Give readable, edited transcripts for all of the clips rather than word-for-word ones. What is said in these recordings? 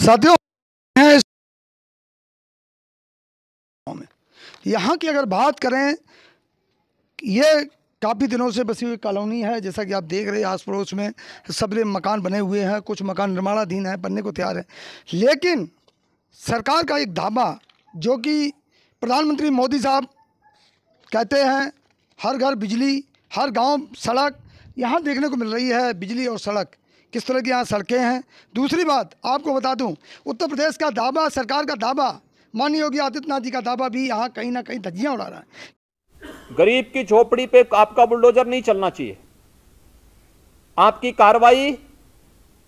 साथियों हैं में यहाँ की अगर बात करें, ये काफ़ी दिनों से बसी हुई कॉलोनी है। जैसा कि आप देख रहे हैं आस पड़ोस में सबरे मकान बने हुए हैं, कुछ मकान निर्माणाधीन है, बनने को तैयार है। लेकिन सरकार का एक दावा जो कि प्रधानमंत्री मोदी साहब कहते हैं, हर घर बिजली, हर गांव सड़क, यहाँ देखने को मिल रही है बिजली और सड़क। किस तरह की यहाँ सड़कें हैं। दूसरी बात आपको बता दूं, उत्तर प्रदेश का दावा, सरकार का दावा, माननीय योगी आदित्यनाथ जी का दावा भी यहाँ कहीं ना कहीं धज्जियाँ उड़ा रहा है। गरीब की झोपड़ी पे आपका बुलडोजर नहीं चलना चाहिए। आपकी कार्रवाई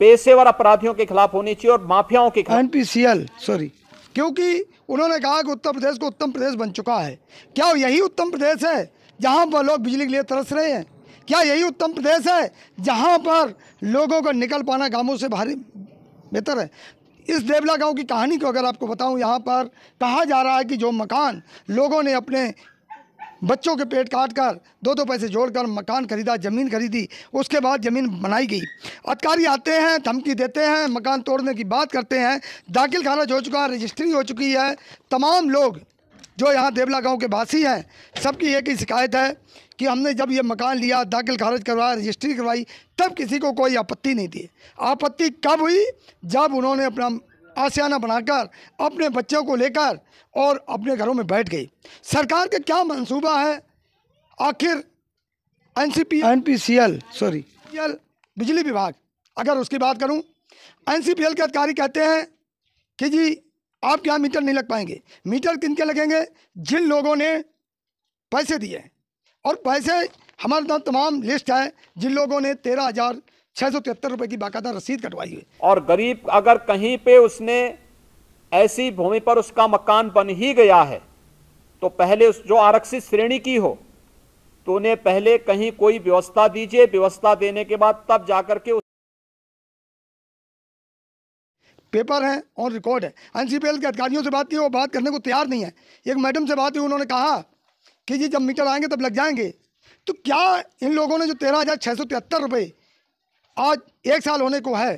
पेशेवर अपराधियों के खिलाफ होनी चाहिए और माफियाओं के खिलाफ। NPCL सॉरी, क्योंकि उन्होंने कहा कि उत्तर प्रदेश को उत्तम प्रदेश बन चुका है। क्या यही उत्तम प्रदेश है जहाँ पर लोग बिजली के लिए तरस रहे हैं? क्या यही उत्तम प्रदेश है जहाँ पर लोगों का निकल पाना गांवों से भारी बेहतर है? इस देवला गांव की कहानी को अगर आपको बताऊं, यहाँ पर कहा जा रहा है कि जो मकान लोगों ने अपने बच्चों के पेट काट कर दो पैसे जोड़कर मकान खरीदा, ज़मीन खरीदी, उसके बाद ज़मीन बनाई गई। अधिकारी आते हैं, धमकी देते हैं, मकान तोड़ने की बात करते हैं। दाखिल खारिज हो चुका है, रजिस्ट्री हो चुकी है। तमाम लोग जो यहाँ देवला गांव के वासी हैं, सबकी एक ही शिकायत है कि हमने जब ये मकान लिया, दाखिल खारिज करवाया, रजिस्ट्री करवाई, तब किसी को कोई आपत्ति नहीं थी। आपत्ति कब हुई? जब उन्होंने अपना आशियाना बनाकर अपने बच्चों को लेकर और अपने घरों में बैठ गई। सरकार का क्या मंसूबा है आखिर? NPCL सॉरी, बिजली विभाग, अगर उसकी बात करूं, NCPL के अधिकारी कहते हैं कि जी आपके यहाँ मीटर नहीं लग पाएंगे। मीटर किनके लगेंगे? जिन लोगों ने पैसे दिए हैं, और पैसे हमारे पास तमाम लिस्ट है जिन लोगों ने 13,673 रुपये की बाकायदा रसीद कटवाई है। और गरीब अगर कहीं पे उसने ऐसी भूमि पर उसका मकान बन ही गया है तो पहले उस जो आरक्षित श्रेणी की हो तो उन्हें पहले कहीं कोई व्यवस्था दीजिए। व्यवस्था देने के बाद तब जाकर के पेपर है और रिकॉर्ड है। NCPL के अधिकारियों से बात की, वो बात करने को तैयार नहीं है। एक मैडम से बात हुई, उन्होंने कहा कि जी जब मीटर आएंगे तब लग जाएंगे। तो क्या इन लोगों ने जो 13,673 रुपये आज 1 साल होने को है,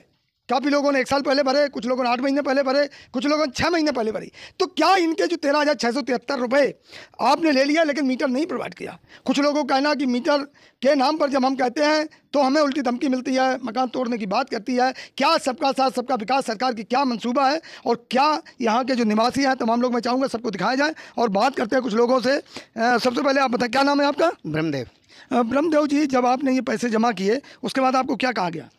काफ़ी लोगों ने 1 साल पहले भरे, कुछ लोगों ने 8 महीने पहले भरे, कुछ लोगों ने 6 महीने पहले भरी, तो क्या इनके जो 13,673 रुपये आपने ले लिया लेकिन मीटर नहीं प्रोवाइड किया? कुछ लोगों का कहना कि मीटर के नाम पर जब हम कहते हैं तो हमें उल्टी धमकी मिलती है, मकान तोड़ने की बात करती है। क्या सबका साथ सबका विकास सरकार की क्या मंसूबा है और क्या यहाँ के जो निवासी हैं तमाम लोग, मैं चाहूँगा सबको दिखाया जाए और बात करते हैं कुछ लोगों से। सबसे पहले आप बताएं, क्या नाम है आपका? ब्रह्मदेव। ब्रह्मदेव जी, जब आपने ये पैसे जमा किए उसके बाद आपको क्या कहा गया?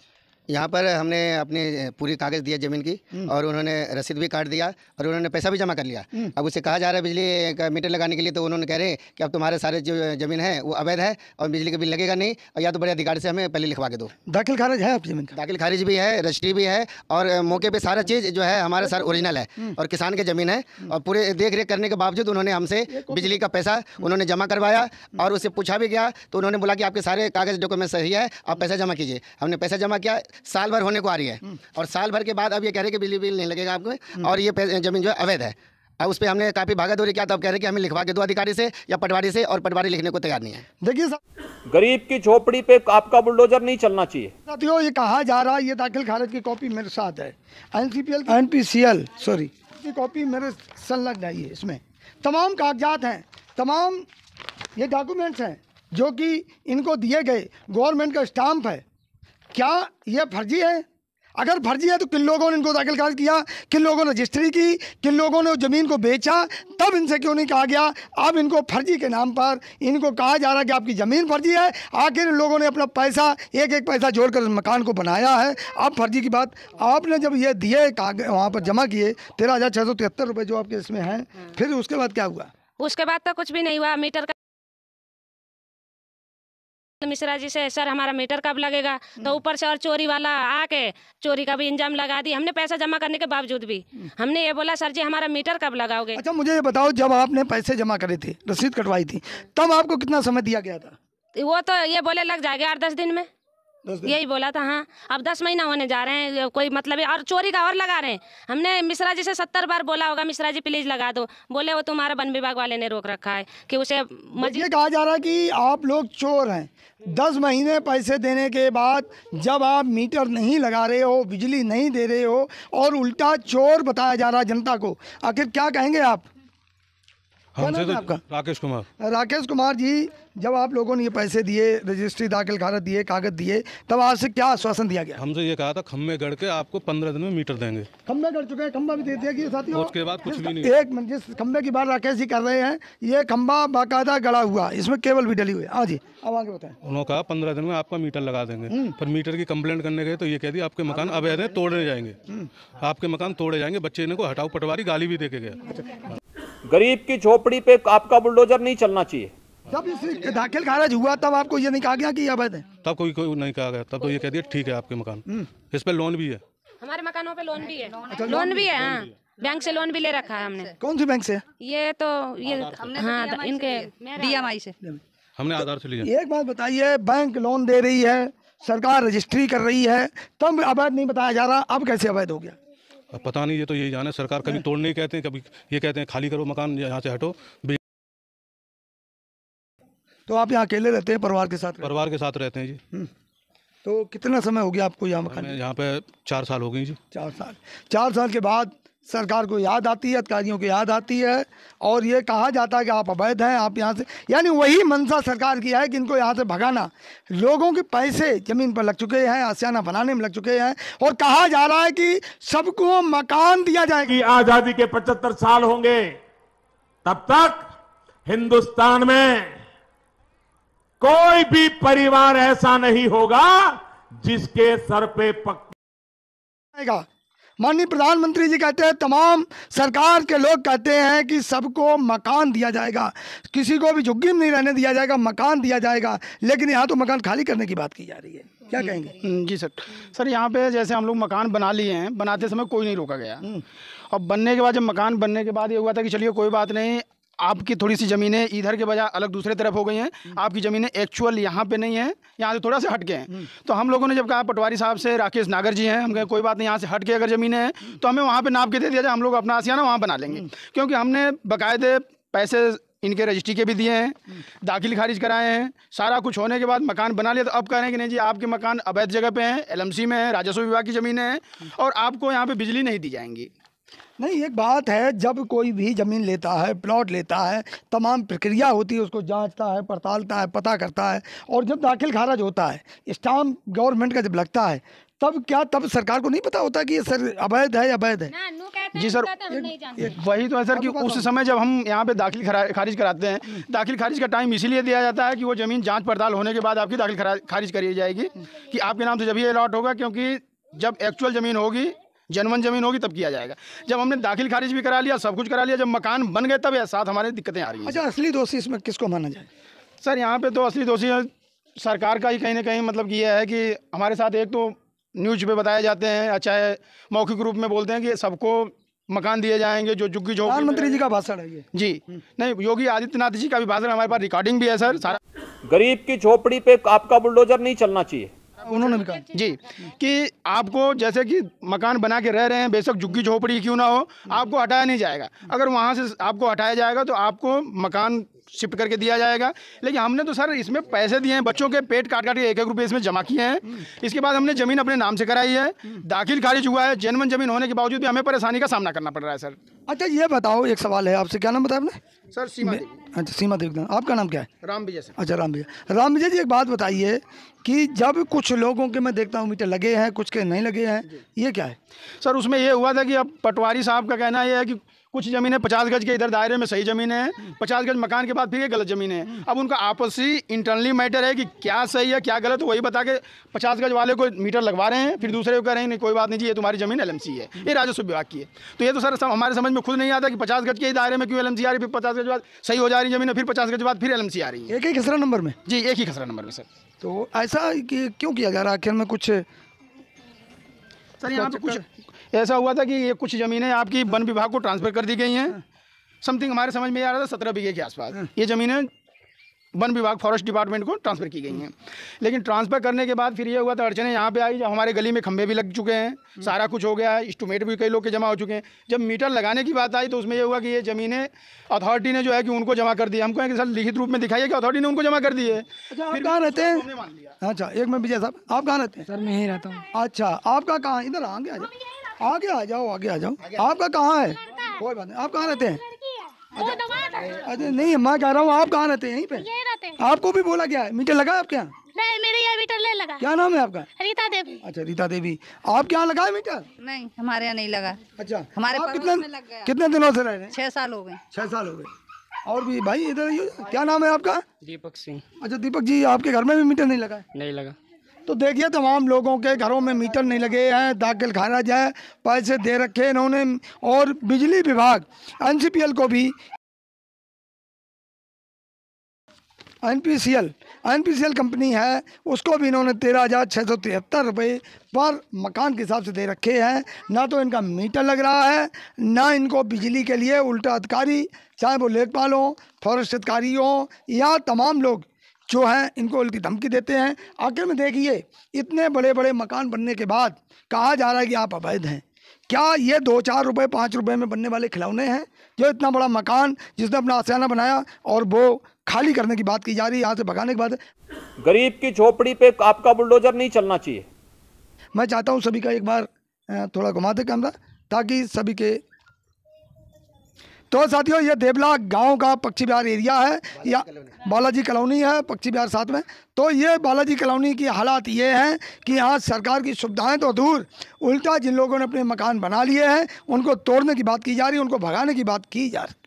यहाँ पर हमने अपनी पूरी कागज़ दिया ज़मीन की और उन्होंने रसीद भी काट दिया और उन्होंने पैसा भी जमा कर लिया। अब उससे कहा जा रहा है बिजली का मीटर लगाने के लिए, तो उन्होंने कह रहे हैं कि अब तुम्हारे सारे जो ज़मीन है वो अवैध है और बिजली का बिल लगेगा नहीं, और या तो बड़े अधिकारी से हमें पहले लिखवा के दो। दाखिल खारिज है आपकी ज़मीन का? दाखिल खारिज भी है, रजिस्ट्री भी है और मौके पर सारा चीज़ जो है हमारा सर ओरिजिनल है और किसान की ज़मीन है। और पूरे देख रेख करने के बावजूद उन्होंने हमसे बिजली का पैसा उन्होंने जमा करवाया और उससे पूछा भी गया तो उन्होंने बोला कि आपके सारे कागज़ डॉक्यूमेंट सही है, आप पैसा जमा कीजिए। हमने पैसा जमा किया, साल भर होने को आ रही है और साल भर के बाद अब ये कह रहे हैं कि बिजली बिल नहीं लगेगा आपको और ये ज़मीन जो है अवैध है। अब उस पर हमने काफ़ी भागादौड़ी किया, तो अब कह रहे हैं कि हमें लिखवा के दो अधिकारी से या पटवारी से, और पटवारी लिखने को तैयार नहीं है। देखिए गरीब की झोपड़ी पे आपका बुलडोजर नहीं चलना चाहिए। साथियों, ये कहा जा रहा है, ये दाखिल खारिज की कॉपी मेरे साथ है, NPCL सॉरी की कॉपी मेरे संलग्न है। ये इसमें तमाम कागजात हैं, तमाम ये डॉक्यूमेंट्स हैं जो कि इनको दिए गए, गवर्नमेंट का स्टाम्प है। क्या ये फर्जी है? अगर फर्जी है तो किन लोगों ने इनको दाखिल खारिज किया, किन लोगों ने रजिस्ट्री की, किन लोगों ने ज़मीन को बेचा, तब इनसे क्यों नहीं कहा गया? अब इनको फर्जी के नाम पर इनको कहा जा रहा है कि आपकी ज़मीन फर्जी है। आखिर इन लोगों ने अपना पैसा एक एक पैसा जोड़कर इस मकान को बनाया है। अब फर्जी की बात, आपने जब ये दिए वहाँ पर जमा किए 13,673 रुपये जो आपके इसमें हैं, फिर उसके बाद क्या हुआ? उसके बाद तो कुछ भी नहीं हुआ। मीटर का मिश्रा जी से, सर हमारा मीटर कब लगेगा? तो ऊपर से और चोरी वाला आके चोरी का भी इंजाम लगा दी। हमने पैसा जमा करने के बावजूद भी हमने ये बोला, सर जी हमारा मीटर कब लगाओगे? अच्छा, मुझे ये बताओ, जब आपने पैसे जमा करे थे, रसीद कटवाई थी, तब आपको कितना समय दिया गया था? वो तो ये बोले लग जाएगा 8-10 दिन में। यही बोला था। हाँ, अब 10 महीना होने जा रहे हैं, कोई मतलब है, और चोरी का और लगा रहे हैं। हमने मिश्रा जी से 70 बार बोला होगा, मिश्रा जी प्लीज लगा दो, बोले वो तुम्हारा वन विभाग वाले ने रोक रखा है कि उसे ये कहा जा रहा है कि आप लोग चोर हैं। 10 महीने पैसे देने के बाद जब आप मीटर नहीं लगा रहे हो, बिजली नहीं दे रहे हो, और उल्टा चोर बताया जा रहा है जनता को, आखिर क्या कहेंगे आप? हमसे तो आपका राकेश कुमार जी, जब आप लोगों ने ये पैसे दिए, रजिस्ट्री दाखिल खारिज दिए, कागज दिए, तब आपसे क्या आश्वासन दिया गया? हमसे ये कहा था खम्भे गढ़ के आपको 15 दिन में मीटर देंगे। खम्भे गढ़ चुके हैं, खम्भा भी दे दिया कि साथियों। उसके बाद कुछ भी नहीं। एक मिनट, जिस खम्भे की बात राकेश जी कर रहे हैं, ये खम्भा बाकायदा गड़ा हुआ, इसमें केबल भी डली हुई है। हाँ जी, अब आगे बताएं। उन्होंने कहा 15 दिन में आपका मीटर लगा देंगे, पर मीटर की कंप्लेंट करने गए तो ये कह दिया आपके मकान अवैध है, तोड़ने जाएंगे, आपके मकान तोड़े जाएंगे। बच्चे ने को हटाओ पटवारी गाली भी दे के गया। गरीब की झोपड़ी पे आपका बुलडोजर नहीं चलना चाहिए। जब इस दाखिल खारिज हुआ तब आपको ये नहीं कहा गया कि अवैध है? तब कोई नहीं कहा गया, तब तो ये कह दिया ठीक है आपके मकान, इस पर लोन भी है, हमारे मकानों पे लोन भी है। लोन भी है, हाँ, बैंक से लोन भी ले रखा है हमने। कौन सी बैंक से? ये तो ये हाँ, इनके DMI से हमने आधार से लिया। एक बात बताइए, बैंक लोन दे रही है, सरकार रजिस्ट्री कर रही है, तब अवैध नहीं बताया जा रहा, अब कैसे अवैध हो गया? अब पता नहीं, ये तो यही जाने। सरकार कभी तोड़ने ही कहते हैं, कभी ये कहते हैं खाली करो मकान, यहाँ से हटो। तो आप यहाँ अकेले रहते हैं, परिवार के साथ? परिवार के साथ रहते हैं जी। तो कितना समय हो गया आपको यहाँ मकान? यहाँ पे 4 साल हो गई जी। 4 साल। 4 साल के बाद सरकार को याद आती है, अधिकारियों को याद आती है, और ये कहा जाता है कि आप अवैध हैं, आप यहाँ से, यानी वही मंशा सरकार की है कि इनको यहाँ से भगाना। लोगों के पैसे ज़मीन पर लग चुके हैं, आशियाना बनाने में लग चुके हैं, और कहा जा रहा है कि सबको मकान दिया जाएगा। आजादी के 75 साल होंगे, तब तक हिंदुस्तान में कोई भी परिवार ऐसा नहीं होगा जिसके सर पे आएगा। माननीय प्रधानमंत्री जी कहते हैं, तमाम सरकार के लोग कहते हैं कि सबको मकान दिया जाएगा, किसी को भी झुग्गी में नहीं रहने दिया जाएगा, मकान दिया जाएगा, लेकिन यहाँ तो मकान खाली करने की बात की जा रही है। क्या कहेंगे? जी सर, यहाँ पे जैसे हम लोग मकान बना लिए हैं, बनाते समय कोई नहीं रोका गया, और बनने के बाद जब मकान बनने के बाद ये हुआ था कि चलिए कोई बात नहीं, आपकी थोड़ी सी ज़मीनें इधर के बजाय अलग दूसरे तरफ हो गई हैं, आपकी ज़मीनें एक्चुअल यहाँ पे नहीं है, यहाँ से थोड़ा सा हट के हैं। तो हम लोगों ने जब कहा, पटवारी साहब से, राकेश नागर जी हैं, हम कहे कोई बात नहीं, यहाँ से हट के अगर ज़मीनें हैं तो हमें वहाँ पे नाप के दे दिया जाए, हम लोग अपना आशियाना वहाँ बना लेंगे। क्योंकि हमने बाकायदे पैसे इनके रजिस्ट्री के भी दिए हैं, दाखिल खारिज कराए हैं, सारा कुछ होने के बाद मकान बना लिया। तो अब कह रहे हैं कि नहीं जी, आपके मकान अवैध जगह पे हैं, LMC में है, राजस्व विभाग की ज़मीनें हैं, और आपको यहाँ पे बिजली नहीं दी जाएंगी। नहीं, एक बात है, जब कोई भी ज़मीन लेता है, प्लॉट लेता है, तमाम प्रक्रिया होती है, उसको जांचता है, पड़तालता है, पता करता है, और जब दाखिल खारिज होता है, स्टाम्प गवर्नमेंट का जब लगता है, तब सरकार को नहीं पता होता कि ये सर अवैध है या अवैध है? जी सर, वही तो है सर कि उस समय जब हम यहाँ पे दाखिल खारिज कराते हैं, दाखिल खारिज का टाइम इसीलिए दिया जाता है कि वो ज़मीन जांच पड़ताल होने के बाद आपकी दाखिल खारिज करी जाएगी कि आपके नाम से जब ये अलॉट होगा, क्योंकि जब एक्चुअल ज़मीन होगी, जनवन ज़मीन होगी, तब किया जाएगा। जब हमने दाखिल खारिज भी करा लिया, सब कुछ करा लिया, जब मकान बन गए, तब साथ हमारे दिक्कतें आ रही हैं। अच्छा, असली दोषी इसमें किसको माना जाए? सर यहाँ पे तो असली दोषी सरकार का ही कहीं ना कहीं मतलब कि यह है कि हमारे साथ एक तो न्यूज़ पे बताए जाते हैं, चाहे मौखिक रूप में बोलते हैं कि सबको मकान दिए जाएंगे, जो झुग्गी झोपड़ी। प्रधानमंत्री जी का भाषण है ये जी, नहीं, योगी आदित्यनाथ जी का भी भाषण, हमारे पास रिकॉर्डिंग भी है सर सारा। गरीब की झोपड़ी पे आपका बुलडोजर नहीं चलना चाहिए, उन्होंने भी कहा जी कि आपको जैसे कि मकान बना के रह रहे हैं, बेशक झुग्गी झोपड़ी क्यों ना हो, आपको हटाया नहीं जाएगा। अगर वहाँ से आपको हटाया जाएगा तो आपको मकान शिफ्ट करके दिया जाएगा। लेकिन हमने तो सर इसमें पैसे दिए हैं, बच्चों के पेट काट काट के 1-1 रुपये इसमें जमा किए हैं। इसके बाद हमने ज़मीन अपने नाम से कराई है, दाखिल खारिज हुआ है, जेन्युइन ज़मीन होने के बावजूद भी हमें परेशानी का सामना करना पड़ रहा है सर। अच्छा, ये बताओ, एक सवाल है आपसे, क्या नाम बताया आपने? सर सीमा देवी। अच्छा, सीमा देवी। आपका नाम क्या है? राम विजय सर। अच्छा, राम विजय जी, एक बात बताइए कि जब कुछ लोगों के मैं देखता हूँ मीटर लगे हैं, कुछ के नहीं लगे हैं, ये क्या है? सर उसमें ये हुआ था कि अब पटवारी साहब का कहना यह है कि कुछ ज़मीनें 50 गज के इधर दायरे में सही ज़मीनें हैं, 50 गज मकान के बाद फिर ये गलत ज़मीनें हैं। अब उनका आपसी इंटरनली मैटर है कि क्या सही है क्या गलत, वही बता के 50 गज वाले को मीटर लगवा रहे हैं, फिर दूसरे को कह रहे हैं नहीं कोई बात नहीं जी, ये तुम्हारी ज़मीन LMC है, ये राजस्व विभाग की है। तो ये तो सर हमारे समझ में खुद नहीं आता कि 50 गज के ही दायरे में क्यों LMC आ रही है, फिर 50 गज बाद सही हो जा रही ज़मीन, फिर 50 गज बाद फिर LMC आ रही है। एक ही खसरा नंबर में? जी, एक ही खसरा नंबर में सर। तो ऐसा कि क्यों किया जा रहा है आखिर में? कुछ सर यहाँ पे कुछ ऐसा हुआ था कि ये कुछ ज़मीनें आपकी वन विभाग को ट्रांसफ़र कर दी गई हैं, समथिंग हमारे समझ में आ रहा था 17 बीघे के आसपास। ये ज़मीनें वन विभाग फॉरेस्ट डिपार्टमेंट को ट्रांसफ़र की गई हैं। लेकिन ट्रांसफ़र करने के बाद फिर ये हुआ था, अड़चने यहाँ पे आई जब हमारे गली में खंभे भी लग चुके हैं, सारा कुछ हो गया है, एस्टिमेट भी कई लोग के जमा हो चुके हैं। जब मीटर लगाने की बात आई तो उसमें ये हुआ कि ये ज़मीनें अथॉरिटी ने जो है कि उनको जमा कर दी। हम कहें कि सर लिखित रूप में दिखाइए कि अथॉरिटी ने उनको जमा कर दी है। अच्छा, आप कहाँ रहते हैं? अच्छा, एक मिनट विजय साहब, आप कहाँ रहते हैं? सर मैं ही रहता हूँ। अच्छा, आपका कहाँ? इधर आगे आ जाओ, आगे आ जाओ, आगे आ जाओ। आपका कहाँ है? कोई बात नहीं, आप कहाँ रहते हैं? अच्छा नहीं, मैं कह रहा हूँ आप कहाँ रहते हैं? यहीं पे? आपको भी बोला गया है मीटर लगा है आपके यहाँ? नहीं, मेरे यहाँ मीटर नहीं लगा। क्या नाम है आपका? रीता देवी। अच्छा, रीता देवी, आपके यहाँ लगा है मीटर? नहीं, हमारे यहाँ नहीं लगा। अच्छा, हमारे आप पड़ोस में लग गया। कितने दिनों से रह रहे हैं? 6 साल हो गए। 6 साल हो गए। और भी भाई इधर आइए, क्या नाम है आपका? दीपक सिंह। अच्छा दीपक जी, आपके घर में भी मीटर नहीं लगा है? नहीं लगा। तो देखिए, तमाम लोगों के घरों में मीटर नहीं लगे हैं, दाखिल खाना जाए, पैसे दे रखे इन्होंने। और बिजली विभाग एनसीपीएल को भी, एनपीसीएल कंपनी है, उसको भी इन्होंने 13,673 रुपये पर मकान के हिसाब से दे रखे हैं। ना तो इनका मीटर लग रहा है, ना इनको बिजली के लिए उल्टा अधिकारी, चाहे वो लेखपाल हों, फॉरेस्ट अधिकारी हों, या तमाम लोग जो हैं इनको उल्टी धमकी देते हैं। आखिर में देखिए, इतने बड़े बड़े मकान बनने के बाद कहा जा रहा है कि आप अवैध हैं। क्या ये 2-4 रुपये 5 रुपये में बनने वाले खिलौने हैं? जो इतना बड़ा मकान जिसने अपना आशियाना बनाया और वो खाली करने की बात की जा रही है, यहाँ से भगाने की बात है। गरीब की झोपड़ी पे आपका बुलडोजर नहीं चलना चाहिए। मैं चाहता हूँ सभी का एक बार थोड़ा घुमा दे कैमरा, ताकि सभी के। तो साथियों, ये देवला गांव का पक्षी विहार एरिया है, या बालाजी कॉलोनी है, पक्षी विहार साथ में। तो ये बालाजी कॉलोनी की हालात ये हैं कि यहाँ सरकार की सुविधाएं तो दूर, उल्टा जिन लोगों ने अपने मकान बना लिए हैं उनको तोड़ने की बात की जा रही है, उनको भगाने की बात की जा रही है।